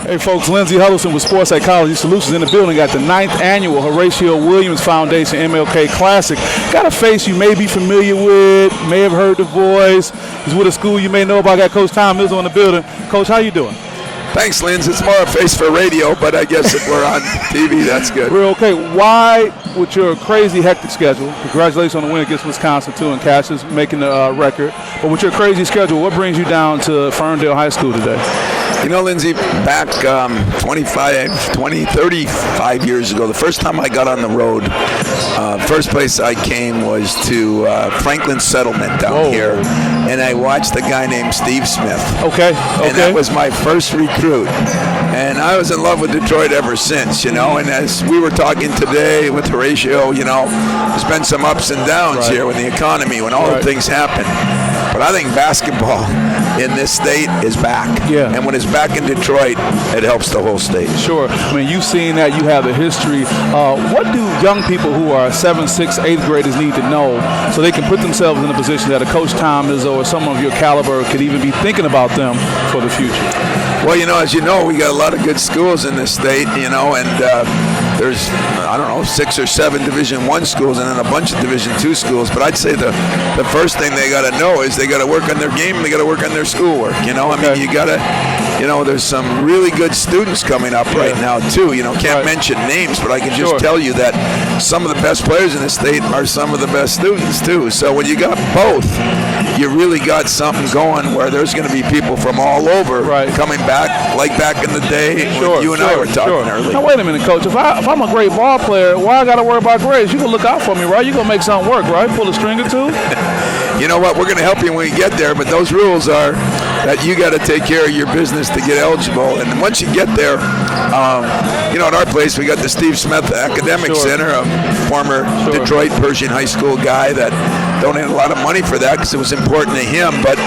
Hey folks, Lindsey Huddleston with Sports Psychology Solutions in the building at the 9th annual Horatio Williams Foundation MLK Classic. Got a face you may be familiar with, may have heard the voice. He's with a school you may know about. Got Coach Tom Izzo in the building. Coach, how you doing? Thanks, Linz. It's more a face for radio, but I guess if we're on TV, that's good. We're okay. Why, with your crazy hectic schedule, congratulations on the win against Wisconsin too, and Cassius making the record, but with your crazy schedule, what brings you down to Ferndale High School today? You know, Lindsey, back 35 years ago, the first time I got on the road, first place I came was to Franklin Settlement down here, and I watched a guy named Steve Smith. Okay. And that was my first recruit. And I was in love with Detroit ever since, you know, and as we were talking today with Horatio, you know, there's been some ups and downs here with the economy, when all the things happen. But I think basketball in this state is back. Yeah. And when it's back in Detroit, it helps the whole state. Sure. I mean, you've seen that. You have the history. What do young people who are 7th, 6th, 8th graders need to know so they can put themselves in a position that a Coach Tom Izzo or someone of your caliber could even be thinking about them for the future? Well, you know, as you know, we got a lot of good schools in this state, you know, and there's, I don't know, 6 or 7 Division I schools and then a bunch of Division II schools. But I'd say the first thing they got to know is they got to work on their game, they got to work on their schoolwork, you know. I mean, you got to, you know, there's some really good students coming up right now, too. You know, can't mention names, but I can just tell you that some of the best players in the state are some of the best students, too. So when you got both, you really got something going where there's going to be people from all over coming back, like back in the day when you and I were talking earlier. Now, wait a minute, Coach. If I'm a great ball player, why I got to worry about grades? You can look out for me, right? You're going to make something work, right? Pull a string or two? You know what? We're going to help you when we get there, but those rules are that you got to take care of your business to get eligible. And once you get there, you know, at our place, we got the Steve Smith Academic Center, a former Detroit Pershing High School guy that donated a lot of money for that because it was important to him. But,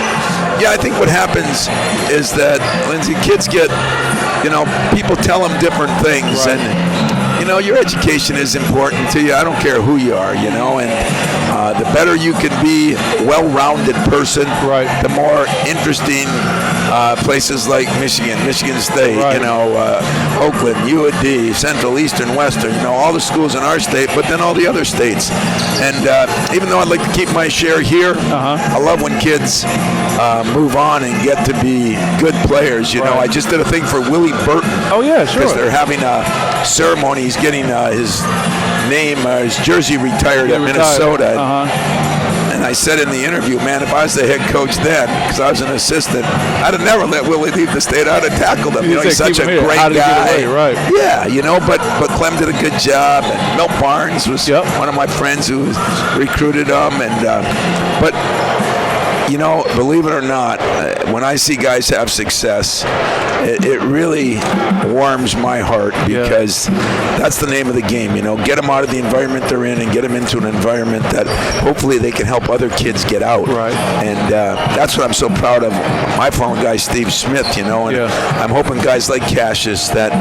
yeah, I think what happens is that, Lindsey, kids get, you know, people tell them different things. And, you know, your education is important to you. I don't care who you are, you know, and the better you can be a well-rounded person, the more interesting places like Michigan State, you know, Oakland, UAD, Central, Eastern, Western, you know, all the schools in our state, but then all the other states. And even though I'd like to keep my share here, I love when kids move on and get to be good players. You know, I just did a thing for Willie Burton. Oh, yeah, sure. Because they're having a ceremony. He's getting his name, his jersey retired at Minnesota. And I said in the interview, man, if I was the head coach then, because I was an assistant, I'd have never let Willie leave the state. I'd have tackled him. You know, he's such a great guy. Yeah, you know, but Clem did a good job. And Milt Barnes was one of my friends who recruited him. And but, you know, believe it or not, when I see guys have success, it really warms my heart because that's the name of the game, you know. Get them out of the environment they're in and get them into an environment that hopefully they can help other kids get out. And that's what I'm so proud of my former guy, Steve Smith, you know. And I'm hoping guys like Cassius that,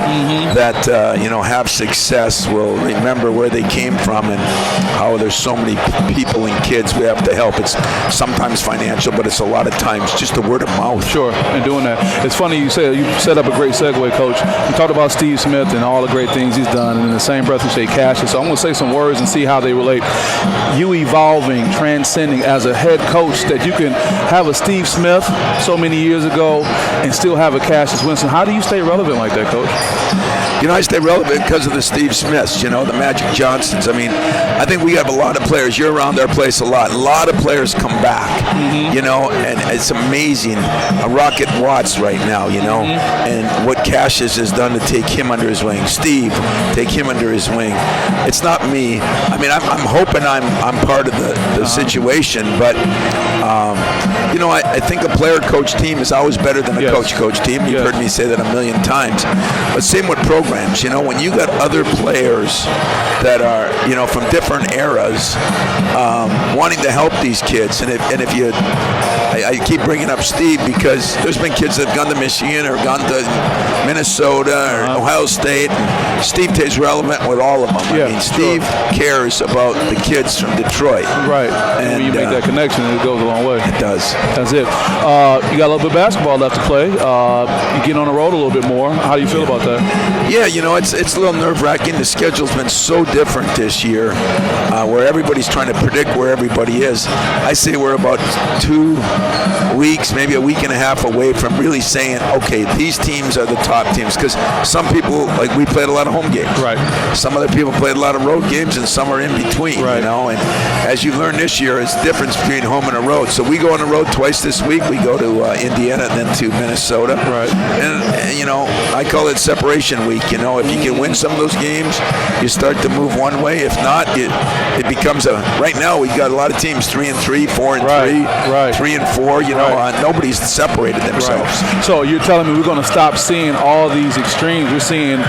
you know, have success will remember where they came from and how there's so many people and kids we have to help. It's sometimes financial, but it's a lot of times just the word of mouth. Sure, and doing that. It's funny you say you set up a great segue, Coach. You talked about Steve Smith and all the great things he's done, and in the same breath you say Cassius. So I'm going to say some words and see how they relate. You evolving, transcending as a head coach, that you can have a Steve Smith so many years ago and still have a Cassius Winston. How do you stay relevant like that, Coach? You know, I stay relevant because of the Steve Smiths, you know, the Magic Johnsons. I mean, I think we have a lot of players. You're around our place a lot. A lot of players come back, you know, and it's amazing. Rocket Watts right now, you know, and what Cassius has done to take him under his wing. Steve, take him under his wing. It's not me. I mean, I'm hoping I'm part of the situation, but, you know, I think a player-coach team is always better than a coach-coach team. You've heard me say that a million times. But same with programs. You know, when you got other players that are, you know, from different eras wanting to help these kids, and if you I keep bringing up Steve because there's been kids that have gone to Michigan or gone to Minnesota or Ohio State. And Steve stays relevant with all of them. Yeah, I mean, Steve cares about the kids from Detroit. Right. And when you make that connection, it goes a long way. It does. That's it. You got a little bit of basketball left to play. You get on the road a little bit more. How do you feel about that? Yeah, it's a little nerve-wracking. The schedule's been so different this year, where everybody's trying to predict where everybody is. I say we're about 2 weeks, maybe a week and a half away from really saying, okay, these teams are the top teams. Because some people, like we played a lot of home games. Right. Some other people played a lot of road games, and some are in between. Right. And as you've learned this year, it's the difference between home and a road. So we go on the road twice this week. We go to Indiana and then to Minnesota. Right. And I call it separation week. If you can win some of those games, you start to move one way. If not, it becomes right now we've got a lot of teams 3-3, 4-3, 3-4. Nobody's separated themselves. Right. So you're telling me we're going to stop seeing all these extremes. We're seeing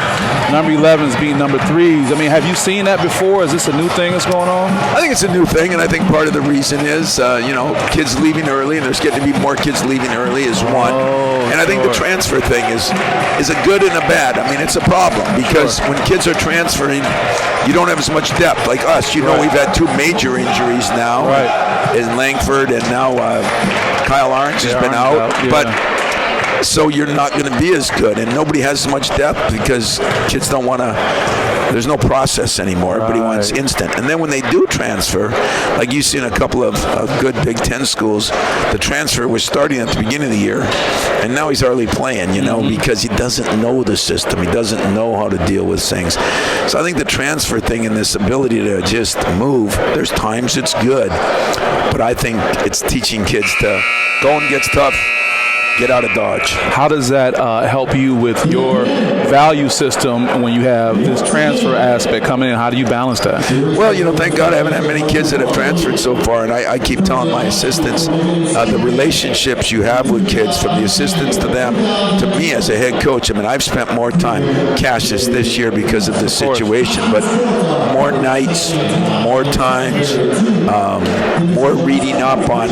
number 11s being number 3s. I mean, have you seen that before? Is this a new thing that's going on? I think it's a new thing, and I think part of the reason is, kids leaving early, and there's getting to be more kids leaving early is one. And I think the transfer thing is a good and a bad. I mean, it's a problem because when kids are transferring, you don't have as much depth. Like us, we've had 2 major injuries now in Langford, and now Kyle Arns has been out. But so you're not going to be as good, and nobody has as much depth because kids don't want to. There's no process anymore. Everybody wants instant. And then when they do transfer, like you see in a couple of good Big Ten schools, the transfer was starting at the beginning of the year, and now he's hardly playing, because he doesn't know the system. He doesn't know how to deal with things. So I think the transfer thing and this ability to just move, there's times it's good, but I think it's teaching kids to going gets tough. Get out of Dodge. How does that help you with your value system when you have this transfer aspect coming in? How do you balance that? Well, thank God I haven't had many kids that have transferred so far, and I keep telling my assistants the relationships you have with kids, from the assistants to them, to me as a head coach. I mean, I've spent more time, Cassius, this year because of this situation, but more nights, more times, more reading up on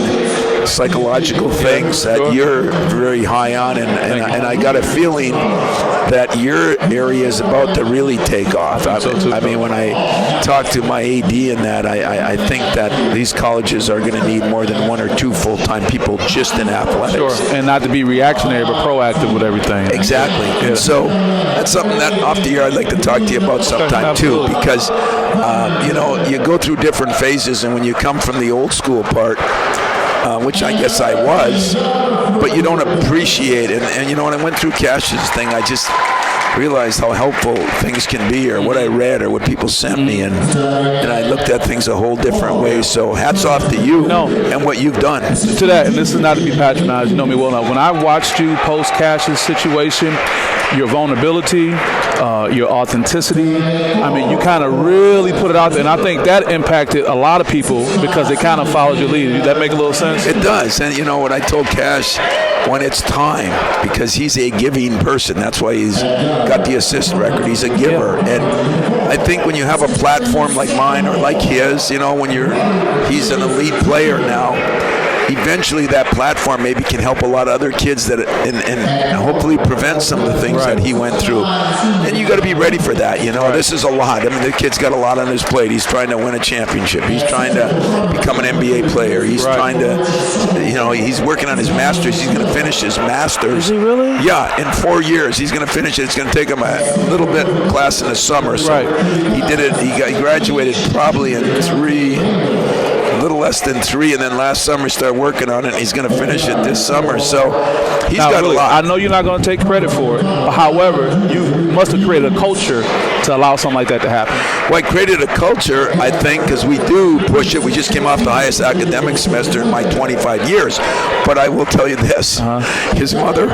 psychological things that you're very high on, and I got a feeling that your area is about to really take off. I mean, when I talk to my AD and that, I think that these colleges are going to need more than 1 or 2 full-time people just in athletics. Sure, and not to be reactionary, but proactive with everything. Exactly. Yeah. And so that's something that off the year I'd like to talk to you about sometime too, because you go through different phases, and when you come from the old school part, which I guess I was, but you don't appreciate it. And when I went through Cash's thing, I just realized how helpful things can be, or what I read, or what people sent me, and I looked at things a whole different way. So hats off to you and what you've done. To that, and this is not to be patronized, you know me well enough. When I watched you post Cash's situation, your vulnerability, your authenticity, I mean, you kind of really put it out there, and I think that impacted a lot of people because they kind of followed your lead. Does that make a little sense? It does. And what I told Cash, when it's time, because he's a giving person. That's why he's got the assist record. He's a giver. And I think when you have a platform like mine or like his, when he's an elite player now, eventually that platform maybe can help a lot of other kids that and hopefully prevent some of the things that he went through. And you got to be ready for that. This is a lot. I mean, the kid's got a lot on his plate. He's trying to win a championship. He's trying to become an NBA player. He's trying to, he's working on his master's. He's going to finish his master's. Is he really? Yeah, in 4 years. He's going to finish it. It's going to take him a little bit class in the summer. So he did it. He graduated probably in a little less than 3, and then last summer he started working on it, and he's going to finish it this summer. So he's got a lot. I know you're not going to take credit for it, but however, you must have created a culture to allow something like that to happen. Well, I created a culture, I think, because we do push it. We just came off the highest academic semester in my 25 years. But I will tell you this. His mother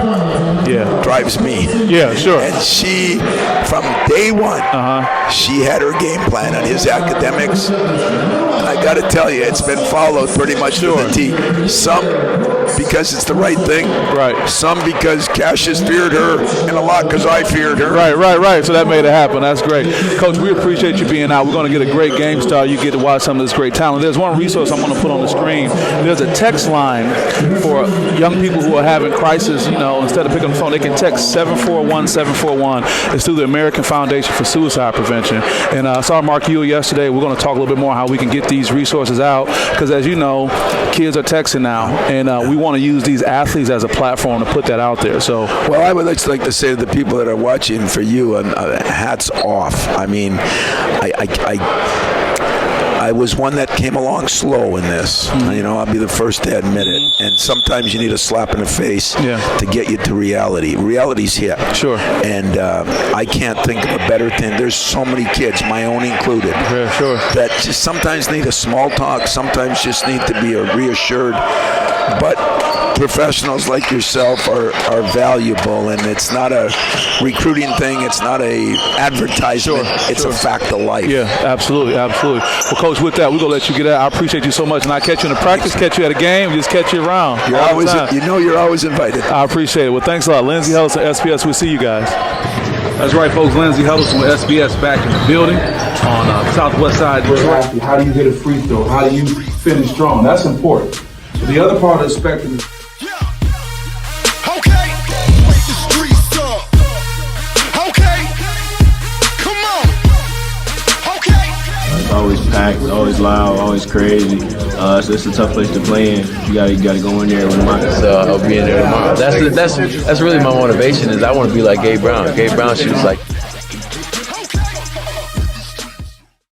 drives me. Yeah, sure. And she, from day one, she had her game plan on his academics. And I got to tell you, it's been followed pretty much to the T. Some because it's the right thing. Right. Some because Cassius feared her, and a lot because I feared her. Right. So that made it happen. That's great. Coach, we appreciate you being out. We're going to get a great game start. You get to watch some of this great talent. There's one resource I'm going to put on the screen. There's a text line for young people who are having crisis. Instead of picking up the phone, they can text 741-741. It's through the American Foundation for Suicide Prevention. And I saw Mark Ewell yesterday. We're going to talk a little bit more how we can get these resources out, because as you know, kids are texting now, and we want to use these athletes as a platform to put that out there. So, well, I would just like to say to the people that are watching, for you, hats off. I mean, I was one that came along slow in this. I'll be the first to admit it. And sometimes you need a slap in the face to get you to reality. Reality's hit. Sure. And I can't think of a better thing. There's so many kids, my own included, that just sometimes need a small talk, sometimes just need to be reassured. But professionals like yourself are valuable, and it's not a recruiting thing. It's not a advertisement. It's a fact of life. Yeah, absolutely. Well, Coach, with that, we're going to let you get out. I appreciate you so much, and I catch you in the practice, catch you at a game, just catch you around. You're always invited. I appreciate it. Well, thanks a lot. Lindsey Huddleston, SPS. We'll see you guys. That's right, folks. Lindsey Huddleston with SPS back in the building on Southwest Side Detroit. How do you hit a free throw? How do you finish strong? That's important. But the other part of the spectrum is always packed, always loud, always crazy. So it's a tough place to play in. You gotta go in there with a mind. So I'll be in there tomorrow. That's really my motivation. Is I want to be like Gabe Brown. Gabe Brown shoots like